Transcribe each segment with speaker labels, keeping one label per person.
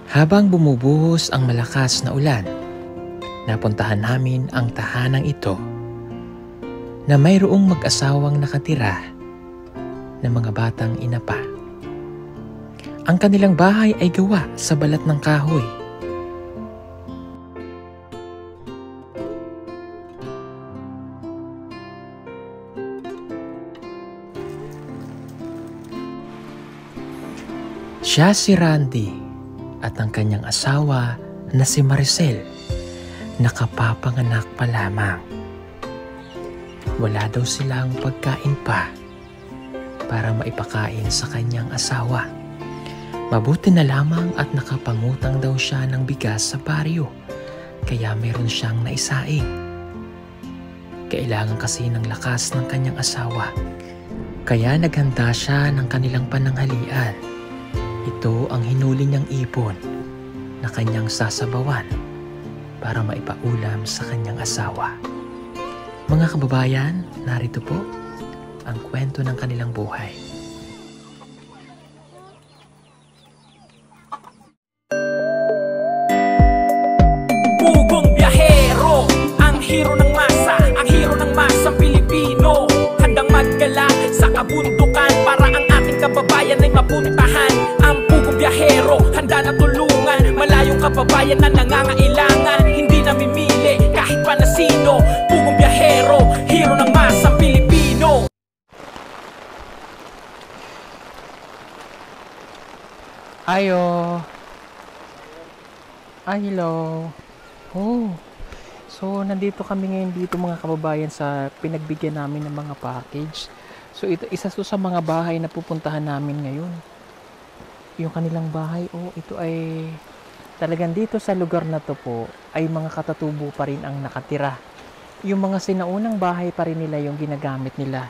Speaker 1: Habang bumubuhos ang malakas na ulan, napuntahan namin ang tahanang ito na mayroong mag-asawang nakatira na mga batang inapa. Ang kanilang bahay ay gawa sa balat ng kahoy. Siya si Randy at ang kanyang asawa na si Maricel, nakapapanganak pa lamang. Wala daw silang pagkain pa para maipakain sa kanyang asawa. Mabuti na lamang at nakapangutang daw siya ng bigas sa baryo, kaya meron siyang naisaing. Kailangan kasi ng lakas ng kanyang asawa, kaya naghanda siya ng kanilang pananghalian. Ito ang hinuli niyang ipon na kanyang sasabawan para maipaulam sa kanyang asawa. Mga kababayan, narito po ang kwento ng kanilang buhay.
Speaker 2: Pugong biyahero, ang hero ng masa, ang hero ng masang Pilipino. Handang maggala sa kabundukan para ang ating kababayan ay mapuntahan. Ang pugong biyahero, handa na tulungan malayong kababayan na nangangailangan. Hindi namimili kahit pa na sino. Pugong biyahero, hero ng masang Pilipino.
Speaker 1: Ayo. Hello. Oh. So, nandito kami ngayon dito mga kababayan sa pinagbigyan namin ng mga package. So, ito isa to sa mga bahay na pupuntahan namin ngayon. Yung kanilang bahay, ito ay talagang dito sa lugar na to po ay mga katatubo pa rin ang nakatira. Yung mga sinaunang bahay pa rin nila yung ginagamit nila.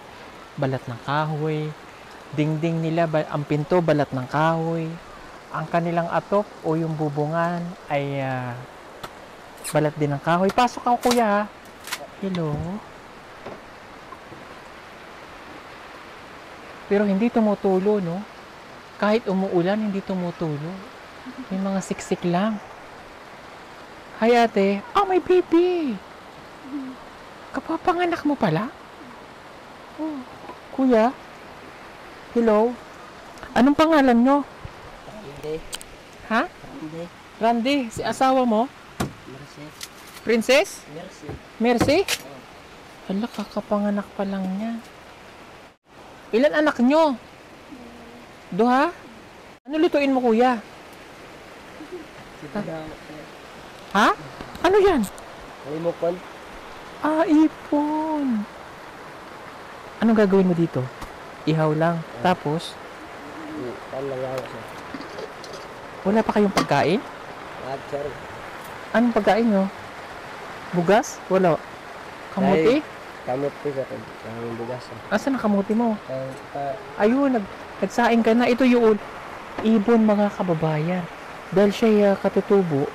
Speaker 1: Balat ng kahoy, dingding nila, ang pinto balat ng kahoy. Ang kanilang atop o yung bubungan ay balat din ng kahoy. Pasok ako kuya. Hello. Pero hindi tumutulo, no? Kahit umuulan, hindi tumutulo. May mga siksik lang. Hi ate. May baby. Kapapanganak mo pala? Kuya. Hello. Anong pangalan nyo?
Speaker 3: Randy.
Speaker 1: Ha?
Speaker 3: Randy.
Speaker 1: Randy, si asawa mo?
Speaker 3: Mercy.
Speaker 1: Princess?
Speaker 3: Mercy.
Speaker 1: Mercy? Hala, kakapanganak pa lang niya. Ilan anak nyo? Duha? Ano lutuin mo kuya? Ha? Ano yan?
Speaker 3: Limokon.
Speaker 1: Ipon. Anong gagawin mo dito? Ihaw lang. Tapos,
Speaker 3: Panlangaw siya.
Speaker 1: wala pa kayong pagkain?
Speaker 3: Lahat
Speaker 1: Anong pagkain nyo? Bugas? Wala. Kamuti?
Speaker 3: Kamot ko sa kanyang bugas.
Speaker 1: Asan ang kamuti mo? Ayun, nagsaing ka na. Ito yung ibon mga kababayan. Dahil siya katutubo,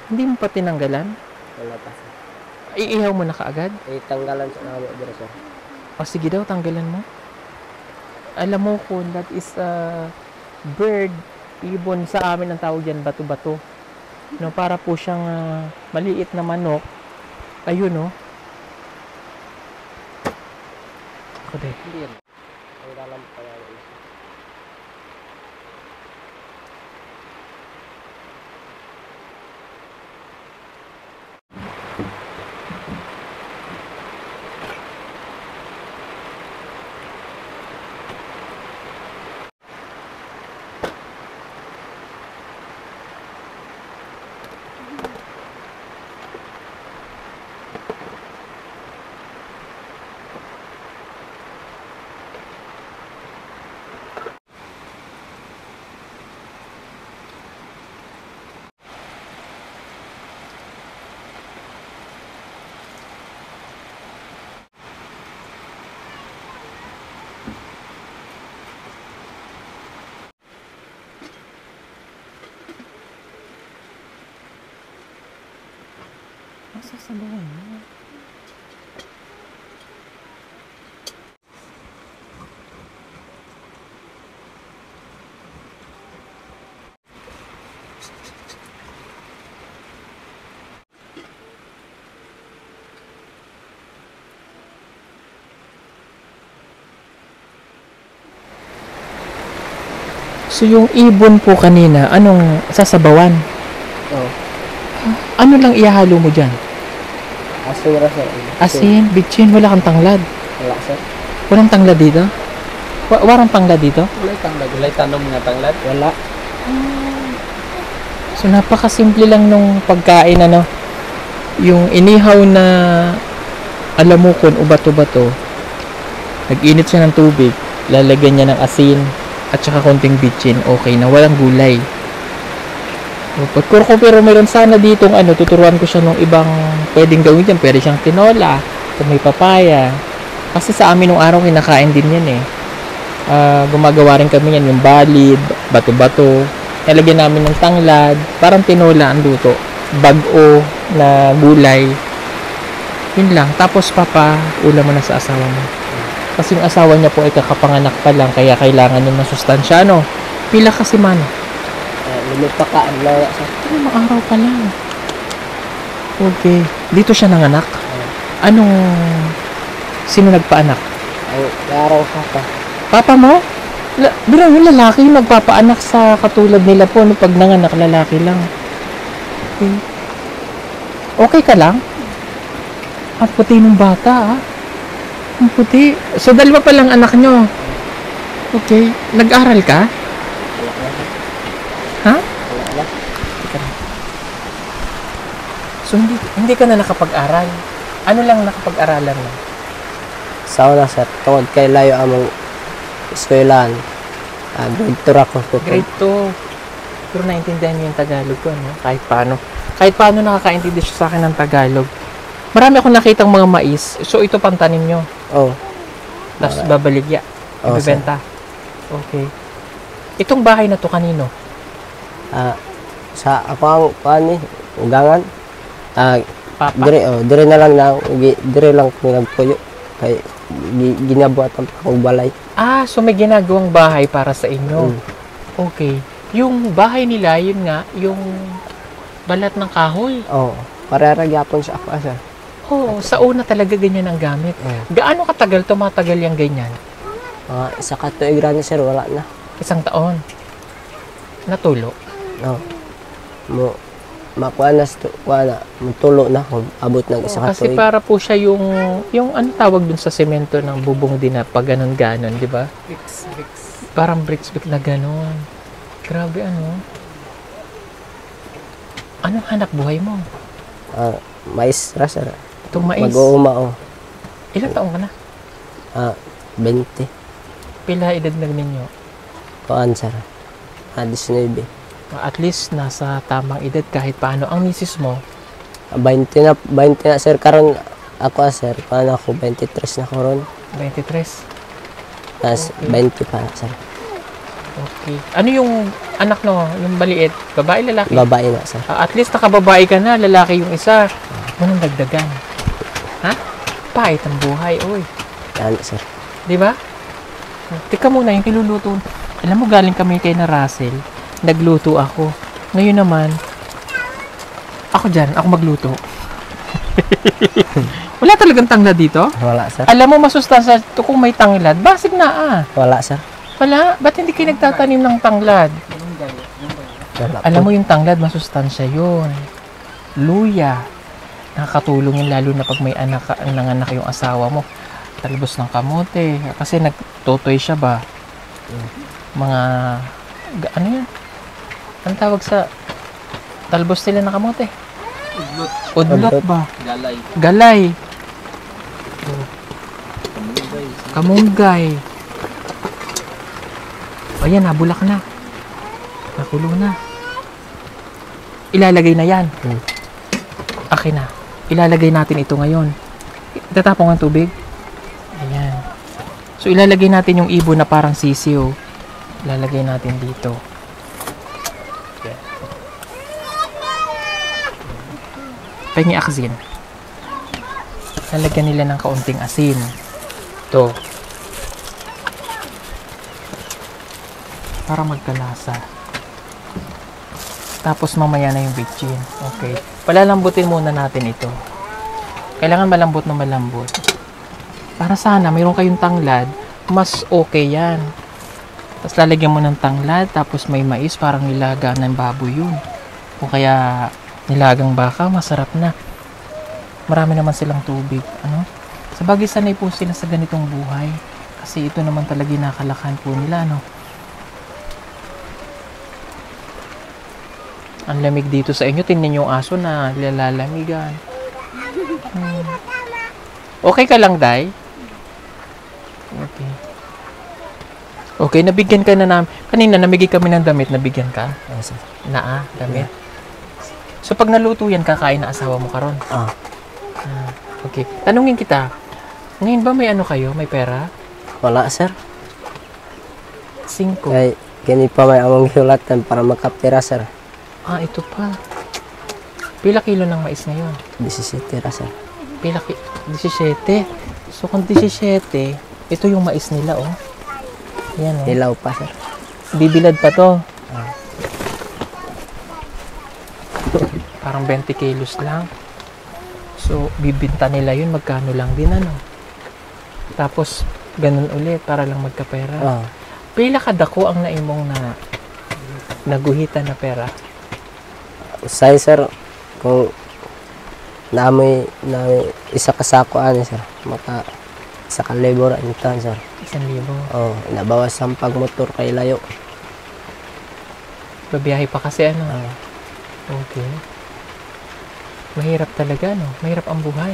Speaker 1: hindi mo pa tinanggalan?
Speaker 3: Wala pa.
Speaker 1: Iihaw mo na kaagad?
Speaker 3: Tanggalan sa namo dira sir.
Speaker 1: Sige daw, tanggalan mo. Alam mo kung that is bird, ibon sa amin ang tawag yan, bato-bato. No, para po siyang maliit na manok. Ayun, no? Ako din.
Speaker 3: Hindi yan. Tanggalan pa yan.
Speaker 1: Masasabawan mo. So yung ibon po kanina, anong sasabawan?
Speaker 3: Oo.
Speaker 1: Ano lang ihahalo mo dyan?
Speaker 3: Asura sir.
Speaker 1: Asin, bitchin, wala kang tanglad.
Speaker 3: Wala sir.
Speaker 1: Walang tanglad dito? Warang tanglad dito?
Speaker 4: Walay tanglad, walay tanom nga tanglad.
Speaker 3: Wala.
Speaker 1: So napakasimple lang nung pagkain ano. Yung inihaw na alamukon o bato-bato. Nag-init siya ng tubig, lalagyan niya ng asin at saka konting bitchin. Okay na, walang gulay. Pero meron sana ditong ano, tuturuan ko siya ng ibang pwedeng gawin dyan. Pwede siyang tinola, kung may papaya. Kasi sa amin nung araw kinakain din yan eh. Gumagawa rin kami yan, yung balid, bato-bato. Nalagyan namin ng tanglad, parang tinola ang luto. Bago na gulay. Yun lang. Tapos ulam mo na sa asawa mo. Kasi yung asawa niya po ay kakapanganak pa lang, kaya kailangan yung masustansya, no? Pila kasi man.
Speaker 3: Lumupakaan lang sir.
Speaker 1: Mga araw pa lang. Okay. Dito siya nanganak? Sino nagpaanak?
Speaker 3: Ang araw pa.
Speaker 1: Papa mo? Biro yung lalaki yung nagpapaanak sa katulad nila po. No, pag nanganak, lalaki lang. Okay. Okay ka lang? Ang puti ng bata, ah. Ang puti. So, dalawa pa lang anak nyo. Okay. Nag-aral ka? Ha?
Speaker 3: Wala.
Speaker 1: So, hindi ka na nakapag-aral. Ano lang nakapag-aralan mo?
Speaker 3: Sa una sir, tungod kay layo among eskwelahan. Grade 2 ako.
Speaker 1: Grade 2. Pero naintindihan niyo yung Tagalog ko, ano? Kahit paano. Kahit paano nakakaintindi siya sa akin ng Tagalog. Marami akong nakitang mga mais. So, ito pang tanim nyo.
Speaker 3: Oo.
Speaker 1: Tapos babaligya.
Speaker 3: Oo, sir.
Speaker 1: Ibibenta. Okay. Itong bahay na to kanino?
Speaker 3: Sa ako ang ugangan.
Speaker 1: Papa.
Speaker 3: Dire na lang dire lang ko nagpuyo. Kay ginabuhat ang akong balay.
Speaker 1: So may ginagawang bahay para sa inyo. Okay. Yung bahay nila, yun nga, yung balat ng kahoy.
Speaker 3: Oo. Parehara gyapon sa ako sir.
Speaker 1: Oo, sa una talaga ganyan ang gamit. Gaano katagal tumatagal yung ganyan?
Speaker 3: Isa ka tuig ra sir, wala na.
Speaker 1: 1 taon. Natulo.
Speaker 3: No. Makuha na, mutulo na kung abot ng isa ka
Speaker 1: Kasi
Speaker 3: tuig.
Speaker 1: para po siya yung ano tawag dun sa semento ng bubong din na pag ganon-ganon, di ba?
Speaker 4: Bricks.
Speaker 1: Parang bricks na ganon. Grabe ano. Anong hanap buhay mo?
Speaker 3: Mais ra sir.
Speaker 1: Itong mais.
Speaker 3: Mag-uuma
Speaker 1: Ilang taong ka na?
Speaker 3: 20.
Speaker 1: Pila edad na ninyo?
Speaker 3: Kuan sir. 19.
Speaker 1: At least nasa tamang edad kahit paano. Ang misis mo,
Speaker 3: 20 na sir karon ako sir. Paano ako 23 na ko ron.
Speaker 1: 23.
Speaker 3: Tapos 20 pa sir.
Speaker 1: Okay. Ano yung anak no? Yung baliit? Babae, lalaki?
Speaker 3: Babae na sir.
Speaker 1: At least nakababae ka na, lalaki yung isa. Anong dagdagan? Ha? Pahit ang buhay, oy.
Speaker 3: Yan sir.
Speaker 1: Di ba? Tika muna, yung kiluluto. Alam mo, galing kami kay na Russell. Nagluto ako. Ngayon naman, ako magluto. Wala talagang tanglad dito?
Speaker 3: Wala sir.
Speaker 1: Alam mo, masustansya ito kung may tanglad. Basig na
Speaker 3: Wala sir.
Speaker 1: Wala? Ba't hindi kayo nagtatanim ng tanglad?
Speaker 3: Wala
Speaker 1: Alam mo yung tanglad, masustansya yun. Luya. Nakakatulong yun lalo na pag may nanganak yung asawa mo. Talbos ng kamote. Kasi nagtotoy siya ba? Mga, ano yun? Ang tawag sa talbos nila ng kamote? Udlot ba? Galay. Kamunggay. Ayan, nabulak na. Nakulo na. Ilalagay na yan. Akin na. Ilalagay natin ito ngayon. Tatapong ang tubig. Ayan. So, ilalagay natin yung ibon na parang sisiyo. Ilalagay natin dito. Pengi asin. Lalagyan nila ng kaunting asin. Ito. Para magkalasa. Tapos mamaya na yung bitchin. Okay. Palalambutin muna natin ito. Kailangan malambot na malambot. Para sana mayroon kayong tanglad, mas okay yan. Tapos lalagyan mo ng tanglad, tapos may mais, parang nilaga ng baboy yun. O kaya nilagang baka, masarap na. Marami naman silang tubig. Ano? Sa bagay, sanay po sila sa ganitong buhay. Kasi ito naman talaga nakalakan po nila. No? Ang lamig dito sa inyo. Tingnan yung aso na nilalamigan. Okay ka lang, Day? Okay. Okay, nabigyan ka na namin. Kanina, namigay kami ng damit. Nabigyan ka?
Speaker 3: Oh, sir.
Speaker 1: Damit? So, pag naluto yan, kakain na asawa mo karon.
Speaker 3: Ah,
Speaker 1: Okay. Tanungin kita. Ngayon ba may ano kayo? May pera?
Speaker 3: wala, sir.
Speaker 1: 5.
Speaker 3: Kay, gani pa may among hulatan para makaptira, sir.
Speaker 1: Ito pa. Pila kilo ng mais ngayon?
Speaker 3: 17 ra, sir.
Speaker 1: 17. So, kung 17, ito yung mais nila, oh. Yan, oh.
Speaker 3: Hilaw pa, sir.
Speaker 1: Bibilad pa to. Parang 20 kilos lang. So, bibinta nila yun. Magkano lang din, ano. Tapos, ganun ulit para lang magkapera.
Speaker 3: Ah,
Speaker 1: Pila kadako ang naimong na naguhitan na pera?
Speaker 3: usay, sir. Kung namoy isa ka sako ani, sir. Maka isa ka labor ani tan, sir.
Speaker 1: 1,000.
Speaker 3: Oh, nabawas ang pagmotor kay layo.
Speaker 1: Babiyahe pa kasi, ano.
Speaker 3: Ah,
Speaker 1: Okay. Mahirap talaga, no? Mahirap ang buhay.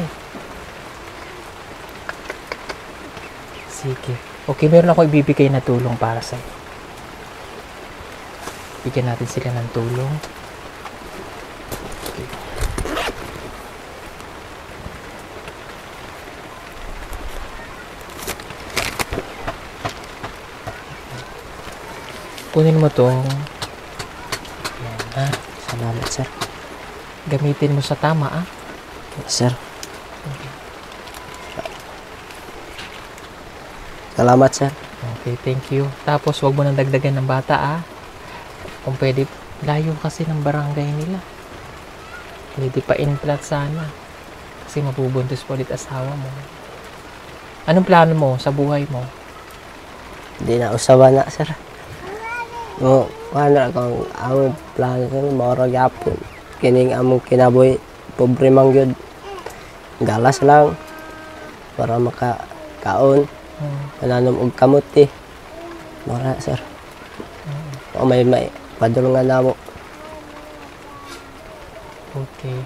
Speaker 1: Sige. Okay, meron ako ibibigay na tulong para sa'yo. Bigyan natin sila ng tulong. Okay. Kunin mo tong
Speaker 3: salamat, sir.
Speaker 1: gamitin mo sa tama,
Speaker 3: Sir. Salamat, sir.
Speaker 1: Okay, thank you. Tapos, wag mo nang dagdagan ng bata, Kung pwede, layo kasi ng barangay nila. Pwede pa in-flat sana. Kasi mabubuntis pa ulit asawa mo. Anong plano mo sa buhay mo?
Speaker 3: Di na usawa na, sir. Mo, ano akong among plano, sir, maura gyapon. Kining among kinabuhi, pobre man gyud. Galas lang para makakaon. Pananom og kamuti. Mara, sir. O may padulungan namo.
Speaker 1: Okay.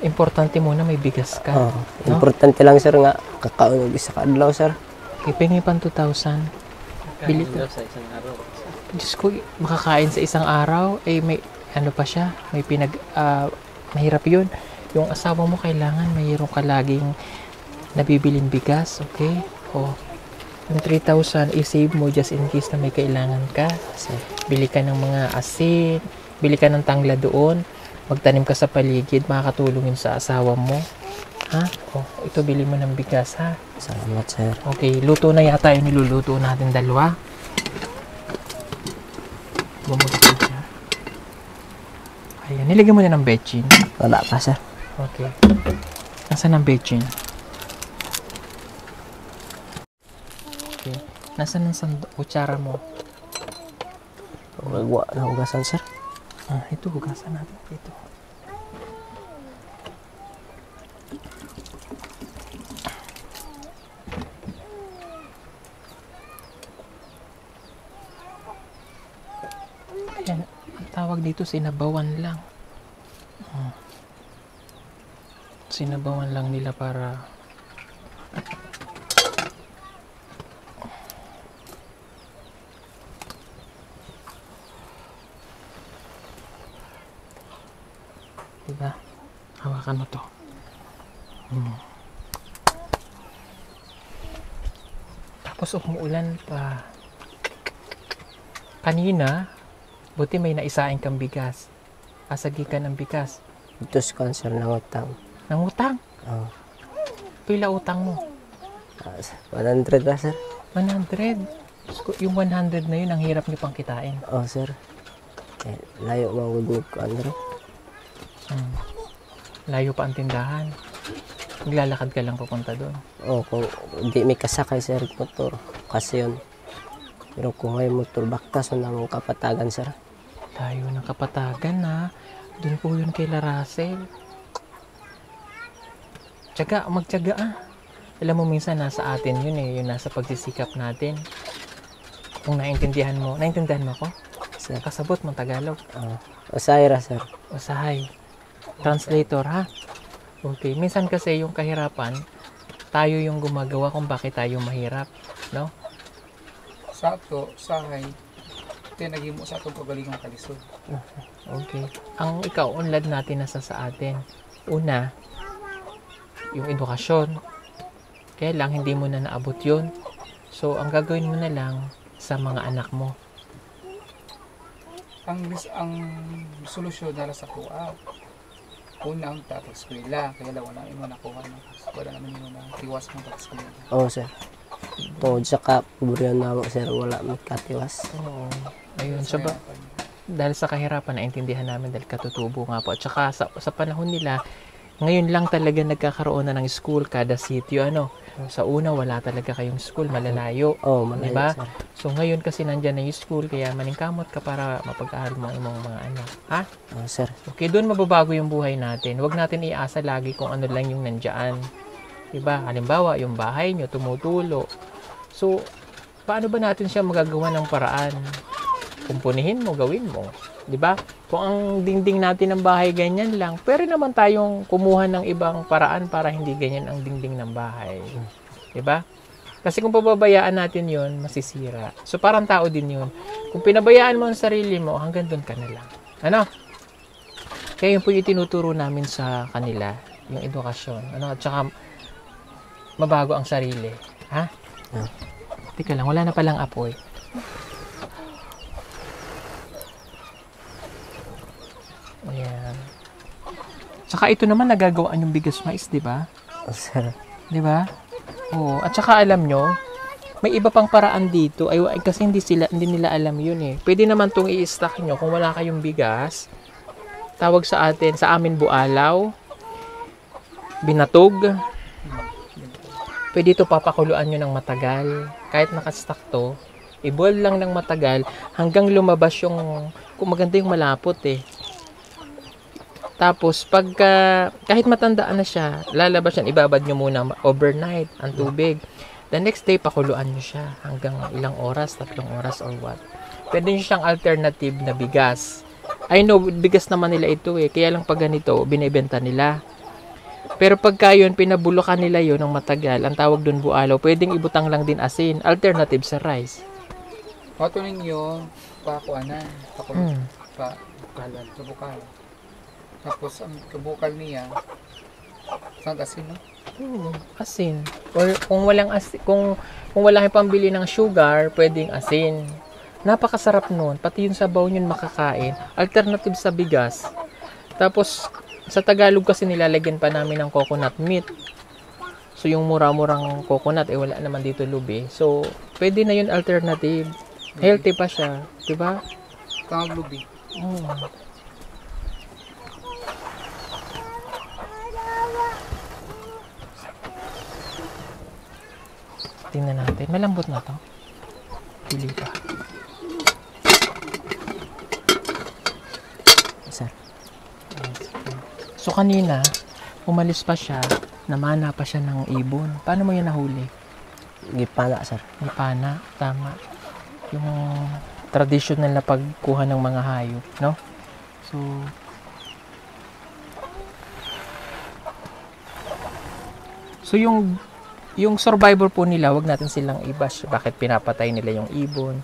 Speaker 1: Importante muna may bigas ka.
Speaker 3: Oh, importante lang, sir, nga kakaon og isa ka adlaw, sir.
Speaker 1: Okay, pengi pang 2,000. Bili
Speaker 4: Kain daw sa isang araw.
Speaker 1: Diyos ko, makakain sa isang araw, may ano pa siya, may mahirap yun. Yung asawa mo kailangan mayroon ka laging nabibiling bigas, okay? O, yung 3,000, i-save mo just in case na may kailangan ka.
Speaker 3: Sir.
Speaker 1: Bili ka ng mga asin, bili ka ng tangla doon, magtanim ka sa paligid, makakatulong yun sa asawa mo. Ha? O, ito bili mo ng bigas, ha?
Speaker 3: Salamat, sir.
Speaker 1: Okay, luto na yata yung niluluto natin dalawa. Bumulot siya. Ayan, nilagyan mo na ng betchin.
Speaker 3: Wala pa, sir.
Speaker 1: Okay. Nasaan ang betchin? Okay. Nasaan ang kutsara mo?
Speaker 3: Wagwa na hugasan, sir.
Speaker 1: Ito, hugasan natin. Ito. Ayan, ang tawag dito, sinabawan lang. Sinabawan lang nila para diba? Hawakan mo to. Tapos umuulan pa. Kanina, buti may naisaing kang bigas. Asagikan ng bigas.
Speaker 3: Ito si cancer ng utang.
Speaker 1: Nangutang.
Speaker 3: Oh.
Speaker 1: Pila utang mo?
Speaker 3: 100 na, sir.
Speaker 1: 100. Yung 100 na yun, ang hirap niyo pang kitain.
Speaker 3: Oh, sir. Layo mawagod ko, Andre.
Speaker 1: Layo pa ang tindahan. Maglalakad ka lang papunta doon.
Speaker 3: Oh, kung di may kasakay, sir, motor. Kasi yun. Pero kung may motor baktas na ng kapatagan, sir.
Speaker 1: Tayo ng Kapatagan na. Doon po yun kay Laracel. Tiyaga, magtiyaga ah. Alam mo minsan nasa atin yun eh, yung nasa pagsisikap natin. Kung naintindihan mo ako?
Speaker 3: Sir.
Speaker 1: Kasabot mo Tagalog.
Speaker 3: Usahay ra, sir.
Speaker 1: Usahay. Translator ha? Okay, minsan kasi yung kahirapan, tayo yung gumagawa kung bakit tayo mahirap, no?
Speaker 5: Sa ato, sahay, tinagin mo sa atong kagalingang kalisod.
Speaker 1: Okay. Ang ikaunlad natin nasa sa atin. Una, yung edukasyon. Kaya lang, hindi mo na naabot yun. So, ang gagawin mo na lang sa mga anak mo.
Speaker 5: Ang solusyon nila sa kuha, una ang tapos-eskwela, kaya lang wala mo nakuha na. Wala naman yung tiwas mo tapos-eskwela.
Speaker 3: Oo, sir. Tungod sa kapobrehon na mo, sir, wala magkatiwas.
Speaker 1: Oo. Ayun. So, dahil sa kahirapan, naintindihan namin dahil katutubo nga po. At saka sa panahon nila, ngayon lang talaga nagkakaroon na ng school kada sitio. Sa una, wala talaga kayong school, malalayo.
Speaker 3: Oo, malayo,
Speaker 1: Diba?
Speaker 3: sir.
Speaker 1: So ngayon kasi nandyan na yung school, kaya maningkamot ka para mapag-aaral mo ang imong mga anak. Ha?
Speaker 3: Oo, sir.
Speaker 1: Okay, doon mababago yung buhay natin. Huwag natin iasa lagi kung ano lang yung nandyan. Diba? Halimbawa, yung bahay nyo, tumutulo. So, paano ba natin siya magagawa ng paraan? Kumpunihin mo, gawin mo. Diba? Kung ang dingding natin ng bahay ganyan lang, pwede naman tayong kumuha ng ibang paraan para hindi ganyan ang dingding ng bahay. Diba? Kasi kung pababayaan natin yon, masisira. So, parang tao din yun. Kung pinabayaan mo ang sarili mo, hanggang doon ka na lang. Ano? Kaya yun po yung tinuturo namin sa kanila, yung edukasyon. At saka, mabago ang sarili. Ha? Teka lang, wala na palang apoy. Ayan. Tsaka ito naman nagagawaan yung bigas mais, di ba?
Speaker 3: Oo, sir.
Speaker 1: Di ba? Oo. At saka alam nyo, may iba pang paraan dito. Kasi hindi nila alam yun eh. Pwede naman itong i-stack nyo kung wala kayong bigas. Tawag sa amin bualaw, binatog. Pwede ito papakuluan nyo ng matagal. Kahit nakastack to, i-boil lang ng matagal hanggang lumabas yung, kung maganda yung malapot eh. Tapos, kahit matandaan na siya, lalabas yan, ibabad nyo muna overnight ang tubig. The next day, pakuluan nyo siya hanggang ilang oras, 3 oras or what. Pwede nyo siyang alternative na bigas. I know, bigas naman nila ito eh. Kaya lang pag ganito, binibenta nila. Pero pagka yun, pinabulukan nila yun ng matagal, ang tawag doon bualaw, pwedeng ibutang lang din asin. Alternative sa rice.
Speaker 5: Pato ninyo, pakuanan, sa bukal. Tapos ang kabukal niya, saan asin, no?
Speaker 1: Asin. Or kung walang asin, kung wala kayong pambili ng sugar, pwedeng asin. Napakasarap nun. Pati yung sabaw yun makakain. Alternative sa bigas. Tapos, sa Tagalog kasi nilalagyan pa namin ng coconut meat. So, yung mura-murang coconut, wala naman dito lubi. So, pwede na yun alternative. Healthy pa siya. Diba?
Speaker 5: Tawag lubi.
Speaker 1: Tingnan natin. Malambot na to. Pili pa.
Speaker 3: Sir.
Speaker 1: So kanina, umalis pa siya, namana pa siya ng ibon. Paano mo yan nahuli?
Speaker 3: Gipana, sir.
Speaker 1: Ipana, tama. Yung traditional na pagkuha ng mga hayop, no? So yung survivor po nila, wag natin silang i-bash. Bakit pinapatay nila yung ibon?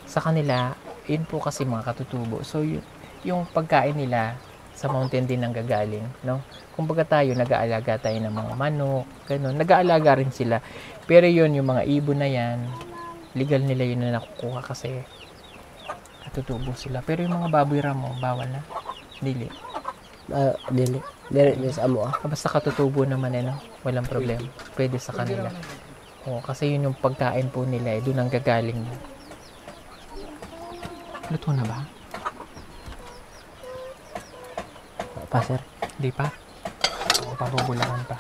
Speaker 1: Sa kanila, yun po kasi mga katutubo. So yung pagkain nila, sa mountain din ang gagaling, no? Kumbaga tayo, nag-aalaga tayo ng mga manok, ganun. Nag-aalaga rin sila. Pero yun, yung mga ibon na yan, legal nila yun na nakukuha kasi katutubo sila. Pero yung mga baboy ramo, bawal na. Dili.
Speaker 3: Dili. Dili sa amo
Speaker 1: Basta katutubo naman no? Walang problema. Pwede sa kanila. O, kasi yun yung pagkain po nila, doon ang gagaling. Luto na ba?
Speaker 3: Pa, sir.
Speaker 1: Di pa? O, pabubulakan pa.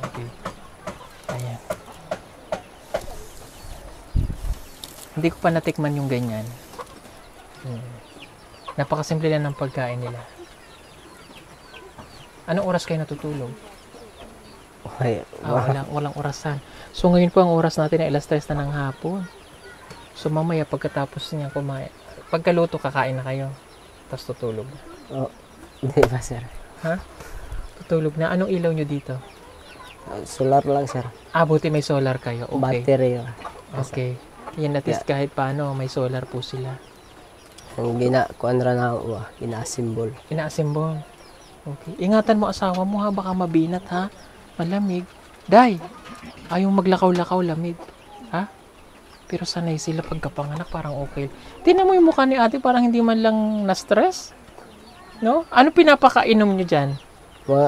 Speaker 1: Okay. Ayan. Hindi ko pa natikman yung ganyan. Napakasimple lang ng pagkain nila. Anong oras kayo natutulog?
Speaker 3: Okay.
Speaker 1: Walang orasan. So ngayon po ang oras natin ay 3:00 na ng hapon. So mamaya pagkatapos niya kumain, pagkaluto kakain na kayo. Tapos tutulog.
Speaker 3: Oh, hindi pa, sir.
Speaker 1: Ha? Tutulog na. Anong ilaw nyo dito?
Speaker 3: Solar lang, sir.
Speaker 1: Buti may solar kayo. Okay.
Speaker 3: Battery.
Speaker 1: Okay. Yan, at least kahit paano, may solar po sila.
Speaker 3: Ang kuan ra na ako, gina-symbol.
Speaker 1: Inaasimbol. Okay. Ingatan mo asawa mo ha, baka mabinat ha. Malamig. Day, ayaw maglakaw-lakaw, lamig. Ha? Pero sanay sila pagkapanganak, parang okay. Tingnan mo yung mukha ni ate, parang hindi man lang na-stress. No? Ano pinapakainom nyo dyan?
Speaker 3: Mga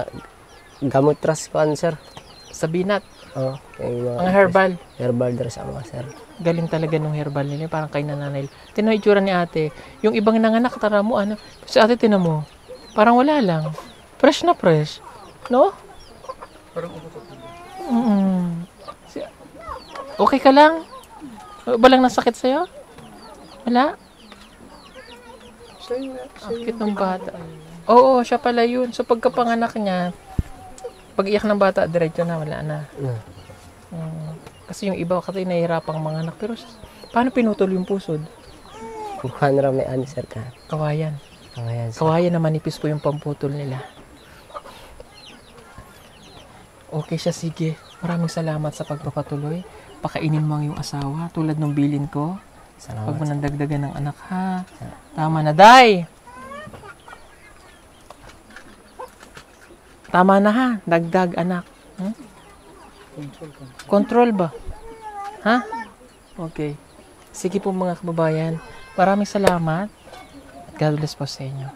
Speaker 3: gamot ras kuan, sir.
Speaker 1: Sa binat.
Speaker 3: Oh, yung
Speaker 1: Ang herbal.
Speaker 3: Herbal dress ako, sir.
Speaker 1: Galing talaga nung herbal nila, parang kay nanay. Tingnan mo itsura ni ate. Yung ibang nanganak, tara mo, ano. Si ate, tingnan mo. Parang wala lang. Fresh na fresh. No?
Speaker 5: Parang umutot.
Speaker 1: Okay ka lang? Ba lang nasakit sa'yo? Wala? Sakit ng bata. Oo, siya pala yun. So pagkapanganak niya, pag iyak ng bata, diretso na, wala na. Kasi yung iba kasi nahihirapang manganak. Pero paano pinutol yung pusod?
Speaker 3: Kuhan ra may ano, sir, ka.
Speaker 1: Kawayan.
Speaker 3: Kawayan, sir.
Speaker 1: Kawayan na manipis po yung pamputol nila. Okay siya, sige. Maraming salamat sa pagpapatuloy. Pakainin mo ang iyong asawa tulad ng bilin ko.
Speaker 3: Salamat.
Speaker 1: Huwag mo nang dagdagan ng anak, ha? Tama na, Day! Tama na, ha? Dagdag, anak. Control ba? Ha? Okay. Sige po mga kababayan. Maraming salamat. God bless po sa inyo.